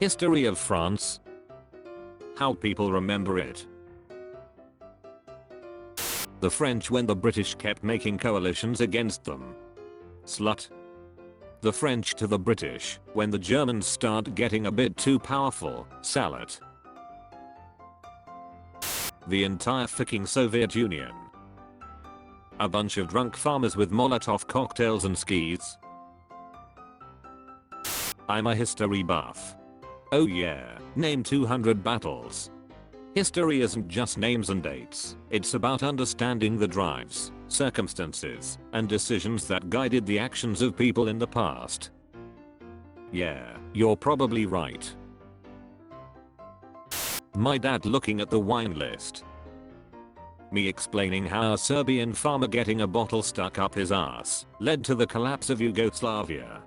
History of France. How people remember it. The French when the British kept making coalitions against them. Slut. The French to the British when the Germans start getting a bit too powerful. Salad. The entire fucking Soviet Union. A bunch of drunk farmers with Molotov cocktails and skis. I'm a history buff. Oh yeah, name 200 battles. History isn't just names and dates, it's about understanding the drives, circumstances, and decisions that guided the actions of people in the past. Yeah, you're probably right. My dad looking at the wine list. Me explaining how a Serbian farmer getting a bottle stuck up his ass led to the collapse of Yugoslavia.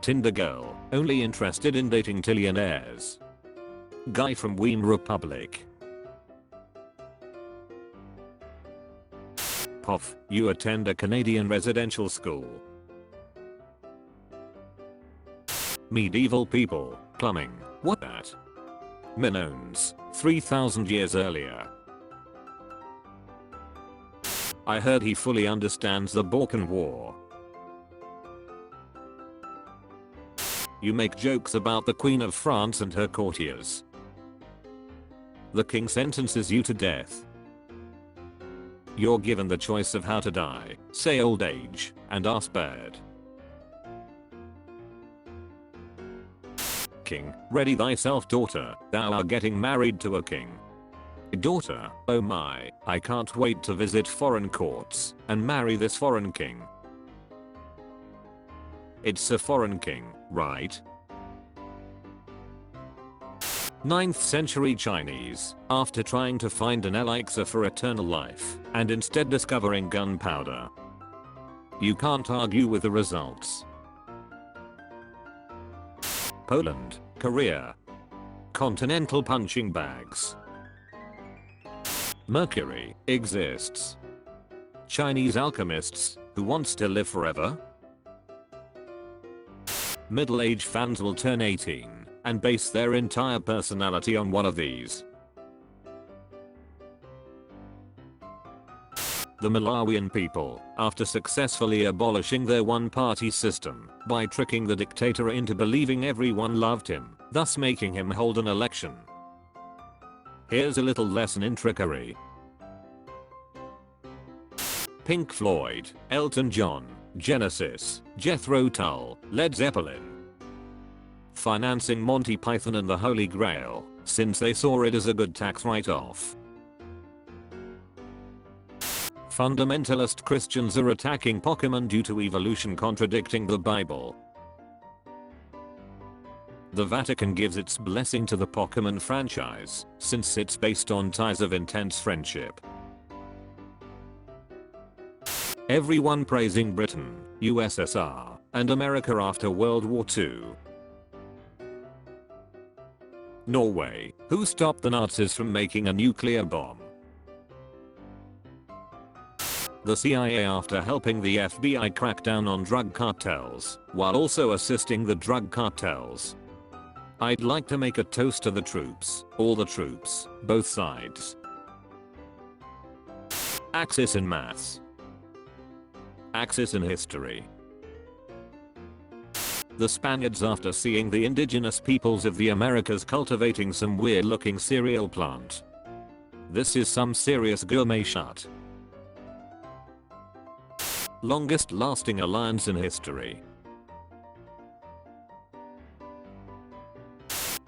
Tinder girl, only interested in dating tillionaires. Guy from Weem Republic. Pof, you attend a Canadian residential school. Medieval people, plumbing, what that? Minoans, 3000 years earlier. I heard he fully understands the Balkan War. You make jokes about the Queen of France and her courtiers. The king sentences you to death. You're given the choice of how to die, say old age, and are spared. King, ready thyself daughter, thou art getting married to a king. Daughter, oh my, I can't wait to visit foreign courts and marry this foreign king. It's a foreign king, right? 9th century Chinese, after trying to find an elixir for eternal life, and instead discovering gunpowder. You can't argue with the results. Poland, Korea. Continental punching bags. Mercury exists. Chinese alchemists, who wants to live forever? Middle-aged fans will turn 18 and base their entire personality on one of these. The Malawian people, after successfully abolishing their one-party system by tricking the dictator into believing everyone loved him, thus making him hold an election. Here's a little lesson in trickery. Pink Floyd, Elton John, Genesis, Jethro Tull, Led Zeppelin. Financing Monty Python and the Holy Grail, since they saw it as a good tax write-off. Fundamentalist Christians are attacking Pokemon due to evolution contradicting the Bible. The Vatican gives its blessing to the Pokemon franchise, since it's based on ties of intense friendship. Everyone praising Britain, USSR, and America after World War II. Norway, who stopped the Nazis from making a nuclear bomb. The CIA after helping the FBI crack down on drug cartels, while also assisting the drug cartels. I'd like to make a toast to the troops, all the troops, both sides. Axis in maths. Axis in history. The Spaniards after seeing the indigenous peoples of the Americas cultivating some weird looking cereal plant. This is some serious gourmet shit. Longest lasting alliance in history.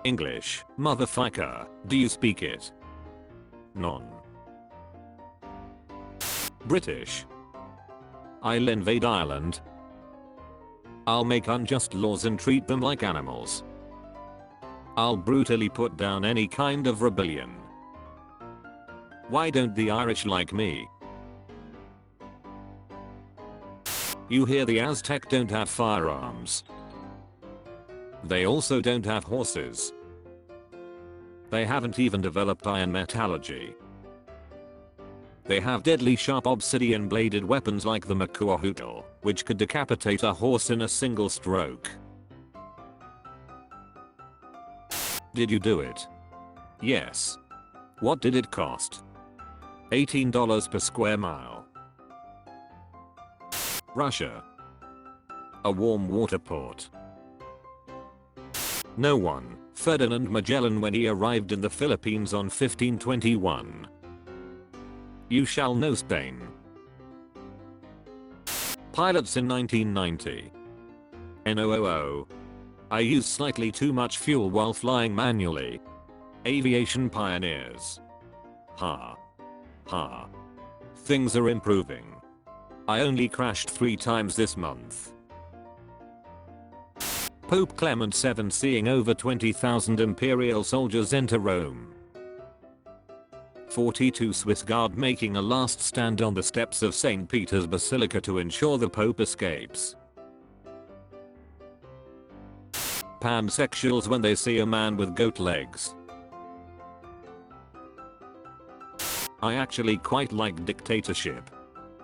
English, motherfucker, do you speak it? None. British. I'll invade Ireland. I'll make unjust laws and treat them like animals. I'll brutally put down any kind of rebellion. Why don't the Irish like me? You hear the Aztec don't have firearms. They also don't have horses. They haven't even developed iron metallurgy. They have deadly sharp obsidian bladed weapons like the Makuahuitl, which could decapitate a horse in a single stroke. Did you do it? Yes. What did it cost? $18 per square mile. Russia. A warm water port. No one, Ferdinand Magellan when he arrived in the Philippines on 1521. You shall know Spain. Pilots in 1990. NOOO. I use slightly too much fuel while flying manually. Aviation pioneers. Ha. Ha. Things are improving. I only crashed 3 times this month. Pope Clement VII seeing over 20,000 imperial soldiers enter Rome. 42 Swiss Guard making a last stand on the steps of St. Peter's Basilica to ensure the Pope escapes. Pansexuals when they see a man with goat legs. I actually quite like dictatorship.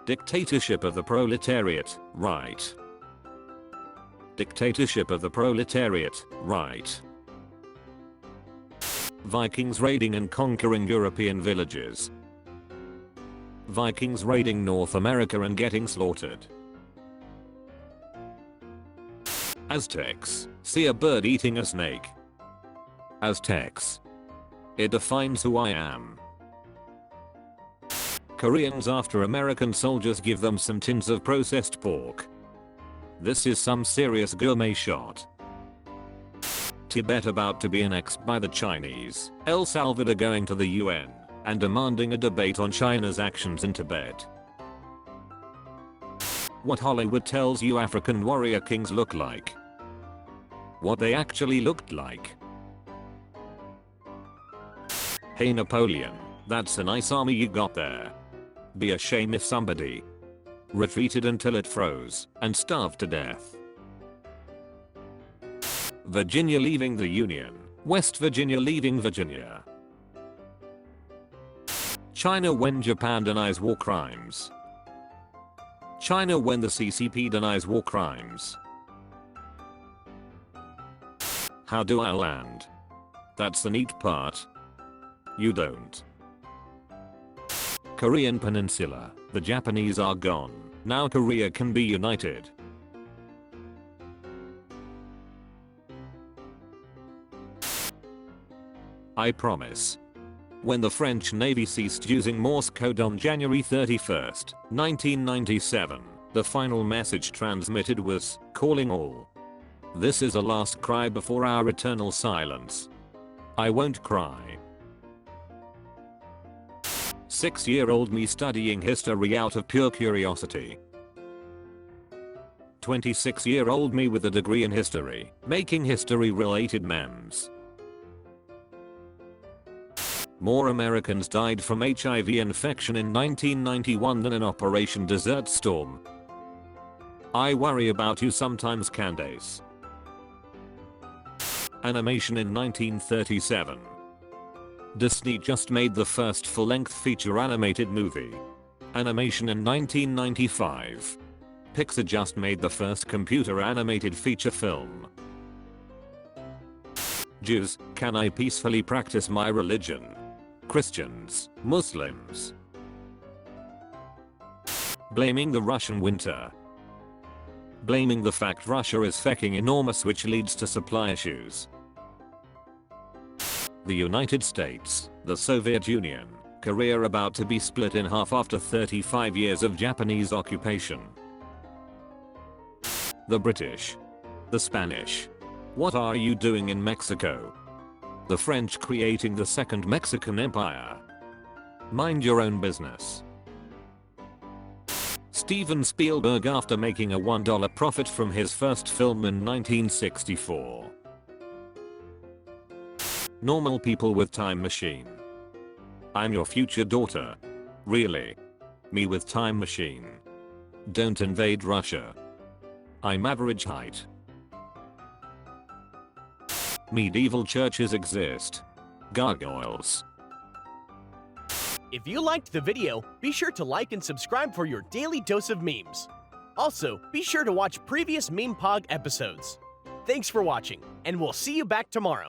Dictatorship of the proletariat, right. Dictatorship of the proletariat, right. Vikings raiding and conquering European villages. Vikings raiding North America and getting slaughtered. Aztecs, see a bird eating a snake. Aztecs. It defines who I am. Koreans after American soldiers give them some tins of processed pork. This is some serious gourmet shot. Tibet about to be annexed by the Chinese. El Salvador going to the UN and demanding a debate on China's actions in Tibet. What Hollywood tells you African warrior kings look like. What they actually looked like. Hey Napoleon, that's a nice army you got there. Be a shame if somebody retreated until it froze and starved to death. Virginia leaving the Union. West Virginia leaving Virginia. China when Japan denies war crimes. China when the CCP denies war crimes. How do I land? That's the neat part. You don't. Korean Peninsula. The Japanese are gone. Now Korea can be united. I promise. When the French Navy ceased using Morse code on January 31st, 1997, the final message transmitted was, calling all. This is a last cry before our eternal silence. I won't cry. 6-year-old me studying history out of pure curiosity. 26-year-old me with a degree in history, making history-related memes. More Americans died from HIV infection in 1991 than in Operation Desert Storm. I worry about you sometimes, Candace. Animation in 1937. Disney just made the first full-length feature animated movie. Animation in 1995. Pixar just made the first computer animated feature film. Jews, can I peacefully practice my religion? Christians, Muslims. Blaming the Russian winter. Blaming the fact Russia is fucking enormous, which leads to supply issues. The United States, the Soviet Union, Korea about to be split in half after 35 years of Japanese occupation. The British. The Spanish. What are you doing in Mexico? The French creating the Second Mexican Empire. Mind your own business. Steven Spielberg after making a $1 profit from his first film in 1964. Normal people with time machine. I'm your future daughter. Really? Me with time machine. Don't invade Russia. I'm average height. Medieval churches exist. Gargoyles. If you liked the video, be sure to like and subscribe for your daily dose of memes. Also, be sure to watch previous MemePog episodes. Thanks for watching, and we'll see you back tomorrow.